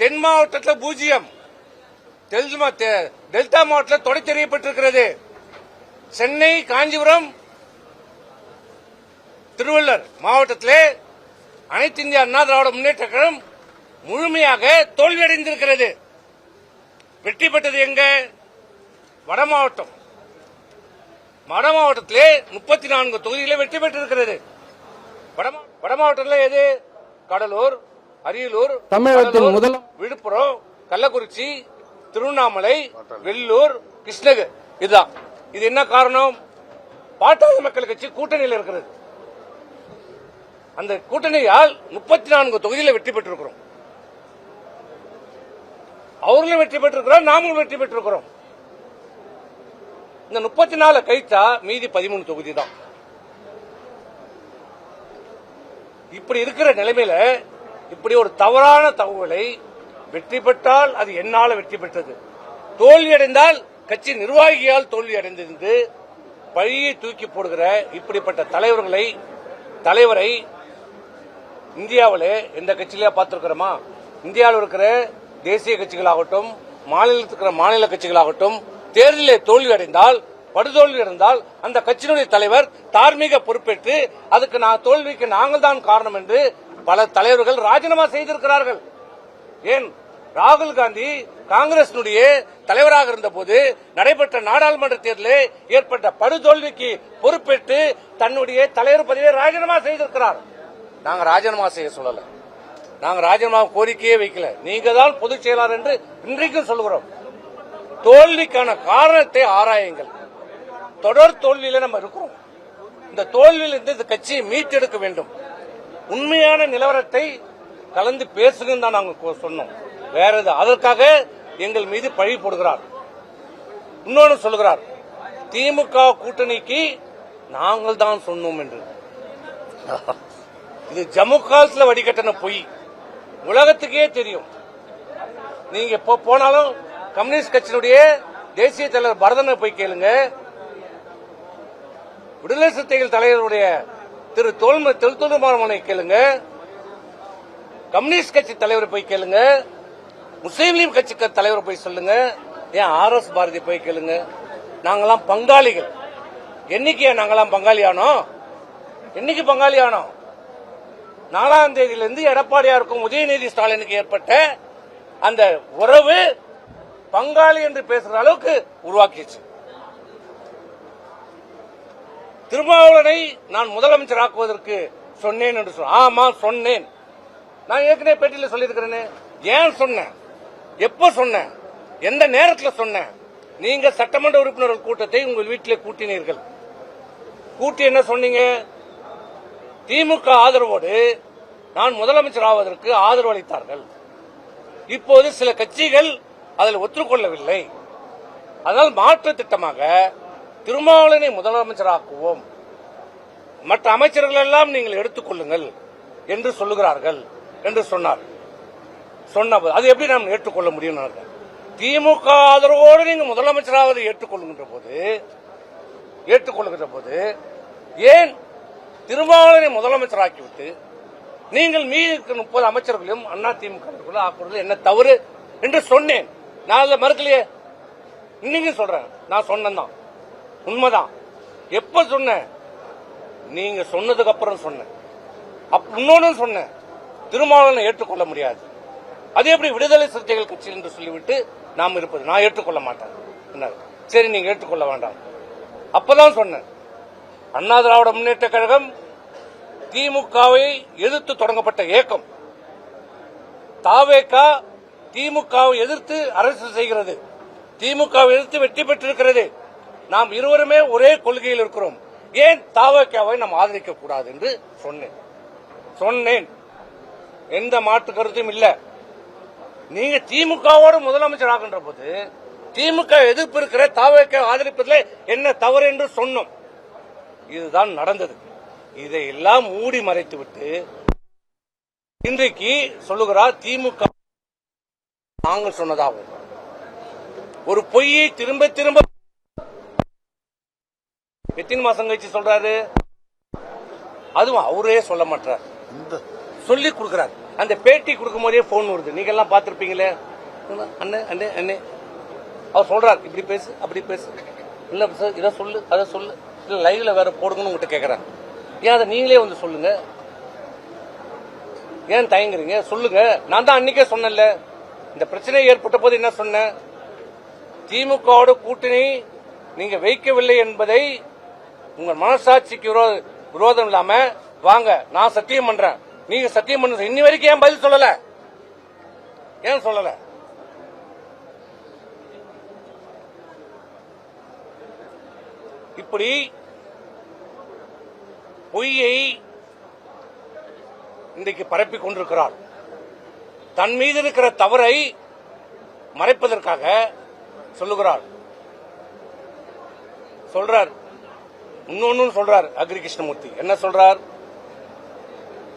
தென் மாவட்டத்தில் 0, டெல்டா மாவட்டத்தில் தொடை தெரியப்பட்டிருக்கிறது. சென்னை, காஞ்சிபுரம், திருவள்ளூர் மாவட்டத்திலே அனைத்து இந்திய அண்ணா திராவிட முன்னேற்ற கழகம் முழுமையாக தோல்வியடைந்திருக்கிறது. வெற்றி பெற்றது எங்க? வட மாவட்டம். வட மாவட்டத்திலே 34 தொகுதிகளில் வெற்றி பெற்றிருக்கிறது. வட மாவட்டத்தில் எது? கடலூர், அரியலூர், தமிழகத்தின் முதல் விழுப்புரம், கள்ளக்குறிச்சி, திருவண்ணாமலை, வெள்ளூர், கிருஷ்ணகிரி. இதுதான். இது என்ன காரணம்? பாட்டாளி மக்கள் கட்சி கூட்டணியில் இருக்கிறது. அந்த கூட்டணியால் 34 தொகுதியில் வெற்றி பெற்றிருக்கிறோம். அவர்களும் வெற்றி பெற்றிருக்கிறோம், நாமும் வெற்றி பெற்றிருக்கிறோம். இந்த 34 கழிச்சா மீதி 13 தொகுதி தான். இப்படி இருக்கிற நிலைமையில இப்படி ஒரு தவறான தகவலை வெற்றி பெற்றால் அது என்னால வெற்றி பெற்றது, தோல்வியடைந்தால் கட்சி நிர்வாகியால் தோல்வி அடைந்திருந்து பழியை தூக்கி போடுகிற இப்படிப்பட்ட தலைவரை இந்தியாவில் எந்த கட்சியிலேயே பார்த்திருக்கிறோமா? இந்தியாவில் இருக்கிற தேசிய கட்சிகளாகட்டும், மாநிலத்தில் இருக்கிற மாநில கட்சிகளாகட்டும், தேர்தலில் தோல்வி அடைந்தால், படுதோல்வி அடைந்தால் அந்த கட்சியினுடைய தலைவர் தார்மீக பொறுப்பேற்று அதுக்கு தோல்விக்கு நாங்கள் தான் காரணம் என்று பல தலைவர்கள் ராஜினாமா செய்திருக்கிறார்கள். ஏன்? ராகுல் காந்தி காங்கிரசினுடைய தலைவராக இருந்தபோது நடைபெற்ற நாடாளுமன்ற தேர்தலில் ஏற்பட்ட படுதோல்விக்கு பொறுப்பேற்று தன்னுடைய தலைவர் பதவியை ராஜினாமா செய்திருக்கிறார். நாங்க ராஜினாமா செய்ய சொல்லல, நாங்க ராஜினாமா கோரிக்கையே வைக்கல. நீங்க தான் பொதுச் செயலாளர் என்று இன்றைக்கும் சொல்கிறோம். தோல்விக்கான காரணத்தை ஆராயுங்கள். தொடர் தோல்வியில நம்ம இருக்கிறோம். இந்த தோல்வியிலிருந்து இந்த கட்சியை மீட்டெடுக்க வேண்டும். உண்மையான நிலவரத்தை கலந்து பேசுங்க தான் நாங்கள் சொன்னோம். வேற எது? அதற்காக எங்கள் மீது பழி போடுகிறார். இன்னொன்னு சொல்கிறார், திமுக கூட்டணிக்கு நாங்கள் தான் சொன்னோம் என்று. இது ஜம்மு காலத்தில் வடிகட்டின பொய், உலகத்துக்கே தெரியும். நீங்க எப்ப போனாலும் கம்யூனிஸ்ட் கட்சியினுடைய தேசிய தலைவர் பரதனை போய் கேளுங்க, விடுதலை சிறுத்தைகள் தலைவருடைய திரு தொல்துமாரமனை கேளுங்க, கம்யூனிஸ்ட் கட்சி தலைவரை போய் கேளுங்க, முஸ்லீம் லீக் கட்சி தலைவரை போய் சொல்லுங்க, ஏன் RS பாரதி போய் கேளுங்க. நாங்கெல்லாம் பங்காளிகள். என்னைக்கு நாங்கெல்லாம் பங்காளியானோம்? என்னைக்கு பங்காளியானோம்? 4ஆம் தேதியிலிருந்து எடப்பாடியாருக்கும் உதயநிதி ஸ்டாலினுக்கு ஏற்பட்ட அந்த உறவு பங்காளி என்று பேசுற அளவுக்கு உருவாக்கிச்சு. திருமாவளவனை நான் முதலமைச்சராக்குவதற்கு சொன்னேன் என்று ஆமா சொன்னேன். நான் ஏற்கனவே பேட்டியில் சொல்லியிருக்கிறேன். ஏன் சொன்னேன்? எப்ப சொன்னேன்? எந்த நேரத்தில் சொன்னேன்? நீங்க சட்டமன்ற உறுப்பினர்கள் கூட்டத்தை உங்கள் வீட்டிலே கூட்டினீர்கள். கூட்டி என்ன சொன்னீங்க? திமுக ஆதரவோடு நான் முதலமைச்சர் ஆவதற்கு ஆதரவு அளித்தார்கள். இப்போது சில கட்சிகள் அதில் ஒத்துக்கொள்ளவில்லை. அதனால் மாற்று திட்டமாக திருமாவளவனை முதலமைச்சராக்குவோம், மற்ற அமைச்சர்கள் எல்லாம் நீங்கள் எடுத்துக் கொள்ளுங்கள் என்று சொல்லுகிறார்கள் என்று சொன்னார். சொன்னபோது அது எப்படி நாம் ஏற்றுக்கொள்ள முடியும்? திமுக ஆதரவோடு நீங்கள் முதலமைச்சராவது ஏற்றுக்கொள்ளுகின்ற போது ஏன் திருமாவளவனை முதலமைச்சராக்கிவிட்டு நீங்கள் மீதி இருக்கிற 30 அமைச்சர்களையும் அதிமுக ஆக்குறது என்ன தவறு என்று சொன்னேன். நான் அதை மறுக்கலையே, இன்னைக்கு சொல்றேன். நான் சொன்னதான் உண்மைதான். எப்ப சொன்னேன்? நீங்க சொன்னதுக்கு அப்புறம் சொன்னேன். இன்னொன்னு சொன்னேன், திருமாவளவனை ஏற்றுக்கொள்ள முடியாது. அது எப்படி விடுதலை சிறுத்தைகள் கட்சி என்று சொல்லிவிட்டு நாம் இருப்பது? நான் ஏற்றுக்கொள்ள மாட்டேன். சரி, நீங்க ஏற்றுக்கொள்ள வேண்டாம். அப்பதான் சொன்னேன், அண்ணா திராவிட முன்னேற்ற கழகம் திமுகவை எதிர்த்து தொடங்கப்பட்ட இயக்கம். தாவேகா திமுகவை எதிர்த்து அரசு செய்கிறது, திமுகவை எதிர்த்து வெற்றி பெற்றிருக்கிறது. நாம் இருவருமே ஒரே கொள்கையில் இருக்கிறோம். ஏன் தாவேகாவை நாம் ஆதரிக்க கூடாது என்று சொன்னேன். எந்த மாற்று கருத்தும் இல்ல. நீங்க திமுகவோடு முதலமைச்சர் ஆகின்ற போது திமுக எதிர்ப்பு இருக்கிற தாவேகா ஆதரிப்பதில் என்ன தவறு என்று சொன்னோம். இதுதான் நடந்தது. இதையெல்லாம் மூடி மறைத்து விட்டு இன்றைக்கு சொல்லுகிறார் திமுக நாங்கள் சொன்னதாகும். ஒரு பொய்யை திரும்ப திரும்ப எத்தனை மாசம் கழிச்சு சொல்றாரு? அதுவும் அவரே சொல்ல மாட்டார், சொல்லி கொடுக்கிறார். அந்த பேட்டி கொடுக்கும் போதே போன் வருது, நீங்க எல்லாம் பாத்திருப்பீங்களே. அண்ணே அண்ணே அண்ணே அவர் சொல்றாரு, இப்படி பேசு அப்படி பேசு, இல்ல சார் இதை சொல்லு அதை சொல்லு, இல்ல லைவ்ல வேற போடுங்கன்னு உங்ககிட்ட கேக்குறாங்க. ஏன் அதை நீங்களே வந்து சொல்லுங்க, ஏன் தயங்குறீங்க சொல்லுங்க. நான் தான் அன்னைக்கே சொன்னேன்ல, இந்த பிரச்சனை ஏற்பட்ட போது என்ன சொன்னேன், திமுகவோட கூட்டணி நீங்க வைக்கவில்லை என்பதை உங்க மனசாட்சிக்கு விரோதம் இல்லாம வாங்க நான் சத்தியம் பண்றேன், நீங்க சத்தியம் பண்ண இன்னி வரைக்கும் ஏன் பதில் சொல்லல, ஏன் சொல்லல? இப்படி பொய்யை இன்றைக்கு பரப்பிக் கொண்டிருக்கிறார். தன் மீது இருக்கிற தவறை மறைப்பதற்காக சொல்லுகிறார். சொல்றார், இன்னொன்னு சொல்றார் அக்ரி கிருஷ்ணமூர்த்தி. என்ன சொல்றார்?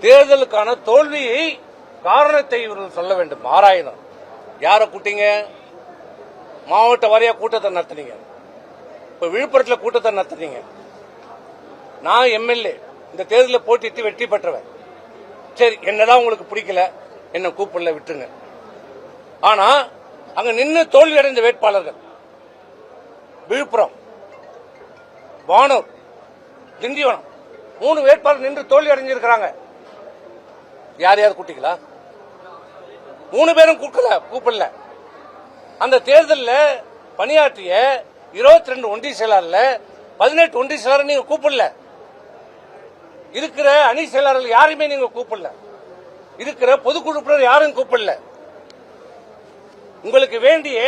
தேர்தலுக்கான தோல்வியை காரணத்தை இவர்கள் சொல்ல வேண்டும், ஆராயணும். யார கூட்டீங்க? மாவட்ட வாரியா கூட்டத்தை நடத்தினீங்க, இப்ப விழுப்புரத்தில் கூட்டத்தை நடத்துறீங்க. நான் எம்எல்ஏ, இந்த தேர்தலில் போட்டிட்டு வெற்றி பெற்றவன். சரி, என்னதான் உங்களுக்கு பிடிக்கல, என்ன கூப்பிடல, விட்டுருங்க. ஆனா அங்க நின்று தோல்வி அடைந்த வேட்பாளர்கள் விழுப்புரம், வானூர், திண்டிவனம் 3 வேட்பாளர் நின்று தோல்வி அடைஞ்சிருக்கிறாங்க. யார் யார் கூட்டிங்களா? 3 பேரும் கூப்பிடல. அந்த தேர்தலில் பணியாற்றிய 22 ஒன்றிய செயலாளர்ல 18 ஒன்றிய செயலாளர் நீங்க கூப்பிடல. இருக்கிற அணி செயலாளர்கள் யாருமே நீங்க கூப்பிடல. இருக்கிற பொதுக்குழு யாரும் கூப்பிடல. உங்களுக்கு வேண்டிய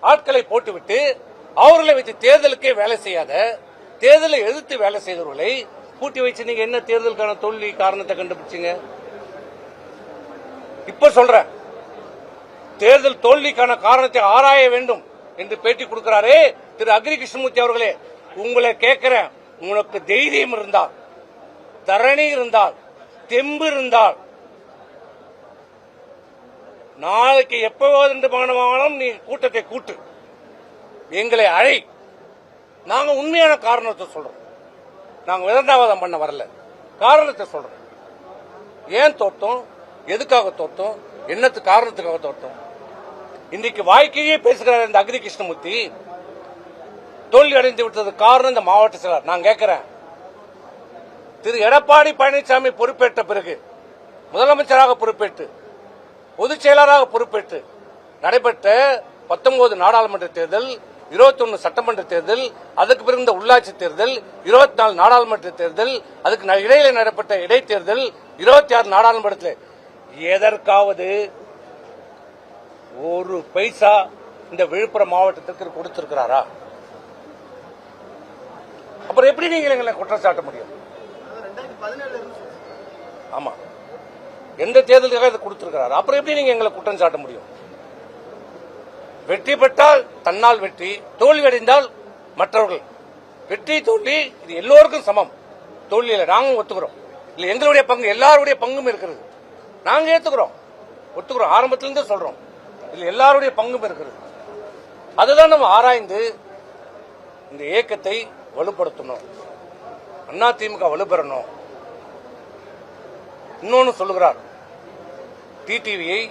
ஆட்களை போட்டுவிட்டு அவர்களை வைத்து தேர்தலுக்கே வேலை செய்யாத, தேர்தலை எதிர்த்து வேலை செய்தவர்களை கூட்டி வச்சு நீங்க என்ன தேர்தலுக்கான தோல்வி காரணத்தை கண்டுபிடிச்சீங்க? இப்ப சொல்ற தேர்தல் தோல்விக்கான காரணத்தை ஆராய வேண்டும் என்று பேட்டி கொடுக்கிறாரே திரு அக்ரி கிருஷ்ணமூர்த்தி அவர்களே, உங்களை கேட்கிறேன், உனக்கு தைரியம் இருந்தால், தரணி இருந்தால், தெம்பு இருந்தால், நாளைக்கு எப்போது நீ கூட்டத்தை கூட்டு, எங்களை அழை, நாங்க உண்மையான காரணத்தை சொல்றோம். நாங்க விதண்டாவாதம் பண்ண வரல, காரணத்தை சொல்றோம். ஏன் தோற்றோம், எதுக்காக தோற்றோம், என்னத்து காரணத்துக்காக தோற்றோம். இன்றைக்கு வாய்க்கையே பேசுகிறார் இந்த அக்ரி கிருஷ்ணமூர்த்தி. தோல்வி அடைந்து விட்டது காரணம் இந்த மாவட்ட செயலர். நான் கேட்கிறேன், திரு எடப்பாடி பழனிசாமி பொறுப்பேற்ற பிறகு, முதலமைச்சராக பொறுப்பேற்று, பொதுச் செயலராக பொறுப்பேற்று நடைபெற்ற 19 நாடாளுமன்ற தேர்தல், 21 சட்டமன்ற தேர்தல், அதுக்கு பிறகு இந்த உள்ளாட்சி தேர்தல், 24 நாடாளுமன்ற தேர்தல், அதுக்கு இடையில நடைபெற்ற இடைத்தேர்தல், 26 நாடாளுமன்றத்தில் எதற்காவது ஒரு பைசா இந்த விழுப்புரம் மாவட்டத்திற்கு கொடுத்திருக்கிறாரா? அப்புறம் எப்படி நீங்க எங்களை குற்றம் சாட்ட முடியும்? ஆமா, எந்த தேர்தலுக்காக இதை கொடுத்திருக்கிறாரா? அப்புறம் எப்படி நீங்க எங்களை குற்றம் சாட்ட முடியும்? வெற்றி பெற்றால் தன்னால் வெற்றி, தோல்வி அடைந்தால் மற்றவர்கள். வெற்றி தோல்வி இது எல்லோருக்கும் சமம். தோல்வியில நாங்களும் ஒத்துக்கிறோம். இல்ல எங்களுடைய பங்கு, எல்லாருடைய பங்கும் இருக்கிறது. நாங்க ஏத்துக்கிறோம், ஒத்துக்கிறோம், ஆரம்பத்திலிருந்து சொல்றோம். இல்ல எல்லாருடைய பங்கும் இருக்கிறது. அதுதான் நம்ம ஆராய்ந்து இந்த இயக்கத்தை வலுப்படுத்தணும், அதிமுக வலுப்பெறணும். இன்னொன்னு சொல்லுகிறார், டிடிவியை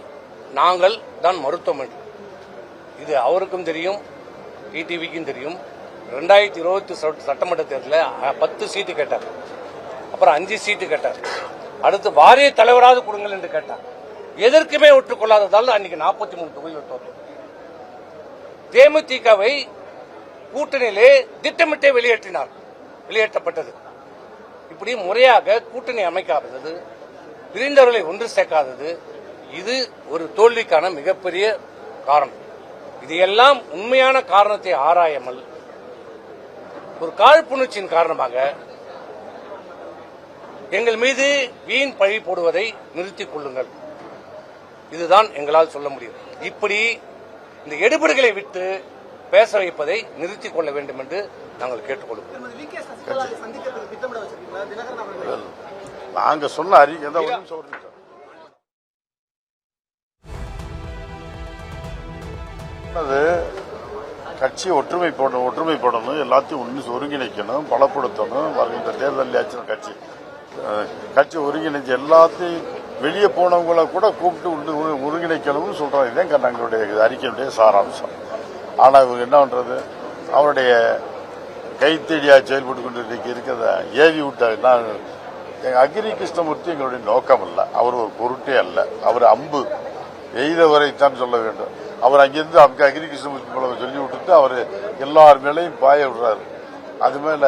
நாங்கள் தான் மறுத்தோம் என்று. இது அவருக்கும் தெரியும், டிடிவிக்கும் தெரியும். 2020 சட்டமன்ற தேர்தலில் 10 சீட்டு கேட்டார், அப்புறம் 5 சீட்டு கேட்டார், அடுத்து வாரிய தலைவராக கொடுங்கள் என்று கேட்டார். எதற்குமே ஒற்றுக்கொள்ளாததால் அன்னைக்கு 43 தொகுதிகள் தோற்று. தேமுதிகவை கூட்டணியிலே திட்டமிட்டே வெளியேற்றப்பட்டது. இப்படி முறையாக கூட்டணி அமைக்காதது, பிரிந்தவர்களை ஒன்று சேர்க்காதது, இது ஒரு தோல்விக்கான மிகப்பெரிய காரணம். இதையெல்லாம் உண்மையான காரணத்தை ஆராயாமல் ஒரு காழ்ப்புணர்ச்சியின் காரணமாக எங்கள் மீது வீண் பழி போடுவதை நிறுத்திக் கொள்ளுங்கள். இதுதான் எங்களால் சொல்ல முடியும். இப்படி இந்த எடுபடுகளை விட்டு பேச வைப்பதை நிறுத்திக் கொள்ள வேண்டும் என்று நாங்கள் கேட்டுக்கொள்வோம். நாங்க சொன்ன கட்சி ஒற்றுமைப்படணும், எல்லாத்தையும் ஒருங்கிணைக்கணும், பலப்படுத்தணும். வருகின்ற தேர்தல் கட்சி கட்சி ஒருங்கிணைச்சு எல்லாத்தையும் வெளியே போனவங்கள கூட கூப்பிட்டு ஒருங்கிணைக்கணும்னு சொல்றாங்க. இதுதான் எங்களுடைய அறிக்கையுடைய சாராம்சம். ஆனா இவங்க என்ன பண்றது, அவருடைய கைத்தேடியா செயல்பட்டு கொண்டு இருக்கிறத ஏவி விட்டாருன்னா, அக்ரி கிருஷ்ணமூர்த்தி எங்களுடைய நோக்கம் அல்ல, அவர் ஒரு பொருட்டே அல்ல, அவர் அம்பு எய்தவரைத்தான் சொல்ல வேண்டும். அவர் அங்கிருந்து அக்ரி கிருஷ்ணமூர்த்தி போல சொல்லி விட்டுட்டு அவர் எல்லார் மேலையும் பாய விடுறாரு. அது மேல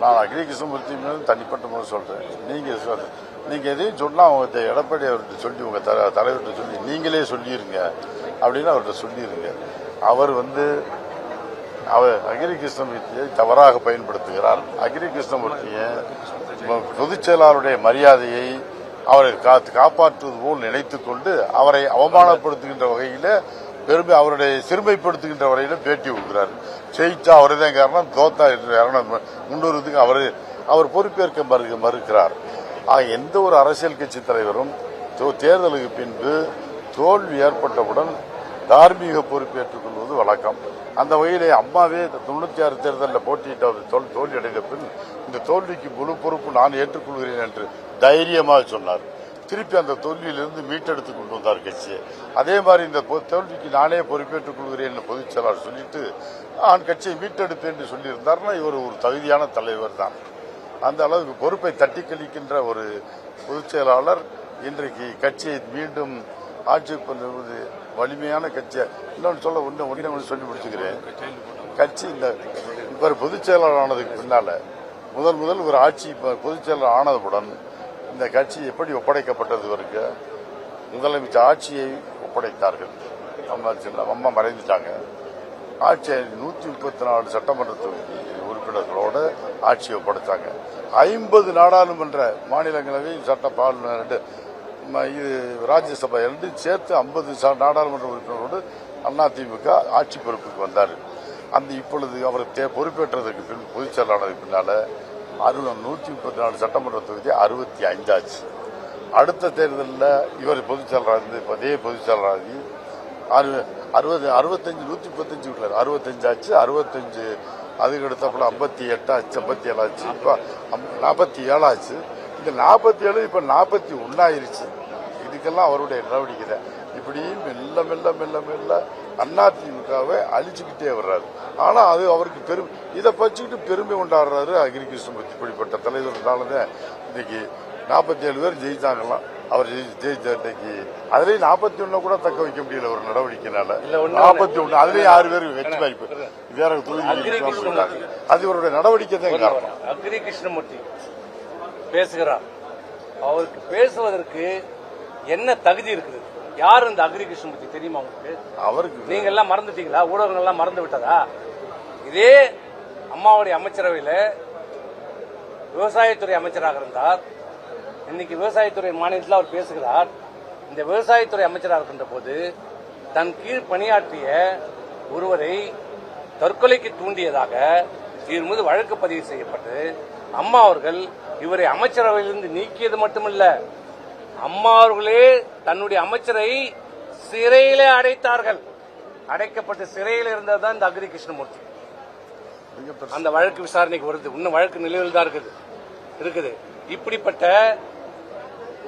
நான் அக்ரி கிருஷ்ணமூர்த்தி மேலும் தனிப்பட்ட முறை சொல்றேன். நீங்க எதையும் சொன்னா அவங்க எடப்பாடி அவர்கிட்ட சொல்லி, உங்க தலைவர்கிட்ட சொல்லி நீங்களே சொல்லிருங்க அப்படின்னு அவர்கிட்ட சொல்லிருங்க. அவர் அக்ரி கிருஷ்ணமூர்த்தியை தவறாக பயன்படுத்துகிறார். அக்ரி கிருஷ்ணமூர்த்தியை பொதுச் செயலாளருடைய மரியாதையை அவரை காப்பாற்றுவது போல் நினைத்துக் கொண்டு அவரை அவமானப்படுத்துகின்ற வகையில அவருடைய சிறுமைப்படுத்துகின்ற வரையில பேட்டி கொடுக்கிறார். ஜெயிச்சா அவர்தான் காரணம், தோத்தா முன்னுறதுக்கு அவர் பொறுப்பேற்க மறுக்கிறார். எந்த ஒரு அரசியல் கட்சி தலைவரும் தேர்தலுக்கு பின்பு தோல்வி ஏற்பட்டவுடன் தார்மீக பொறுப்பேற்றுக் கொள்வது வழக்கம். அந்த வகையிலே அம்மாவே 96 தேர்தலில் போட்டியிட்ட அவர் தோல்வி அடைந்த பின் இந்த தோல்விக்கு முழு பொறுப்பு நான் ஏற்றுக்கொள்கிறேன் என்று தைரியமாக சொன்னார். திருப்பி அந்த தோல்வியிலிருந்து மீட்டெடுத்துக் கொண்டு வந்தார் கட்சியை. அதே மாதிரி இந்த தோல்விக்கு நானே பொறுப்பேற்றுக் கொள்கிறேன் பொதுச் செயலாளர் சொல்லிட்டு நான் கட்சியை மீட்டெடுப்பேன் என்று சொல்லியிருந்தார்னா இவர் ஒரு தகுதியான தலைவர் தான். அந்த அளவுக்கு பொறுப்பை தட்டி கழிக்கின்ற ஒரு பொதுச் செயலாளர் இன்றைக்கு கட்சியை மீண்டும் ஆட்சி பண்ணுவது வலிமையான கட்சியை இன்னொன்று சொல்ல ஒன்று சொல்லி முடிச்சுக்கிறேன். கட்சி இந்த பொதுச் செயலாளர் ஆனதுக்கு பின்னால முதல் ஒரு ஆட்சி பொதுச் செயலாளர் ஆனதுடன் இந்த கட்சி எப்படி ஒப்படைக்கப்பட்டது இவருக்கு, முதலமைச்சர் ஆட்சியை ஒப்படைத்தார்கள். அம்மா மறைந்துட்டாங்க. ஆட்சியை 134 சட்டமன்ற தொகுதி உறுப்பினர்களோட ஆட்சியை ஒப்படைத்தாங்க. 50 நாடாளுமன்ற மாநிலங்களவை சட்ட இது ராஜ்யசபா சேர்த்து 50 நாடாளுமன்ற உறுப்பினரோடு அதிமுக ஆட்சி பொறுப்புக்கு வந்தார். இப்பொழுது அவர் பொறுப்பேற்றதற்கு பின் பொதுச் செயலாளருக்கு பின்னால 134 சட்டமன்ற தொகுதி 65 ஆச்சு. அடுத்த தேர்தலில் இவர் பொதுச் செயலாளர் அதே பொதுச் செயலாளர் 65 135 விட்டார், 65 ஆச்சு. 65 அதுக்கு அடுத்தப்பல 58 ஆச்சு, 57 ஆச்சு, இப்ப 47 ஆச்சு. இந்த 47 இப்ப 41 ஆயிருச்சு. இதுக்கெல்லாம் அவருடைய நடவடிக்கை தான். இப்படி மெல்ல மெல்ல மெல்ல மெல்ல அதிமுகவை அழிச்சுக்கிட்டே வர்றாரு. ஆனா அது அவருக்கு இதை பச்சுக்கிட்டு பெருமை கொண்டாடுறாரு அக்ரி கிருஷ்ணமூர்த்தி. இப்படிப்பட்ட தலைவர்னாலதான் இன்னைக்கு 47 பேர் ஜெயிச்சாங்களாம். அவர் ஜெயிச்ச இன்னைக்கு அதுலயும் 41 கூட தக்க வைக்க முடியல ஒரு நடவடிக்கைனால. 41 அதுலயும் 6 பேர் வெற்றி வாய்ப்பு வேற தொகுதி. அது இவருடைய நடவடிக்கை தான் காரணம். அக்ரி கிருஷ்ணமூர்த்தி பேசுகிறார். அவருக்கு பேசுவதற்கு என்ன தகுதி இருக்குது? யாரு இந்த அக்ரி கிருஷ்ணமூர்த்தி தெரியுமா உங்களுக்கு? அவருக்கு நீங்க எல்லாம் மறந்துட்டீங்களா? ஊடகங்கள் எல்லாம் மறந்து விட்டதா? இதே அம்மாவுடைய அமைச்சரவையில விவசாயத்துறை அமைச்சராக இருந்தார். இன்னைக்கு விவசாயத்துறை மாநிலத்தில் அவர் பேசுகிறார். இந்த விவசாயத்துறை அமைச்சராக இருக்கின்ற போது தன் கீழ் பணியாற்றிய ஒருவரை தற்கொலைக்கு தூண்டியதாக இவர் மீது வழக்கு பதிவு செய்யப்பட்டு அம்மா அவர்கள் இவரை அமைச்சரவையிலிருந்து நீக்கியது மட்டுமல்ல, அம்மா அவர்களே தன்னுடைய அமைச்சரை சிறையிலே அடைத்தார்கள். அடைக்கப்பட்டு சிறையில் இருந்ததுதான் இந்த அக்ரி கிருஷ்ணமூர்த்தி. அந்த வழக்கு விசாரணைக்கு வருது. இன்னும் வழக்கு நிலுவையில் தான் இருக்குது. இப்படிப்பட்ட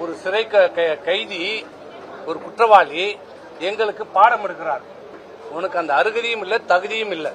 ஒரு சிறை கைதி, ஒரு குற்றவாளி எங்களுக்கு பாடம் எடுக்கிறார். உனக்கு அந்த அருகதையும் இல்லை, தகுதியும் இல்லை.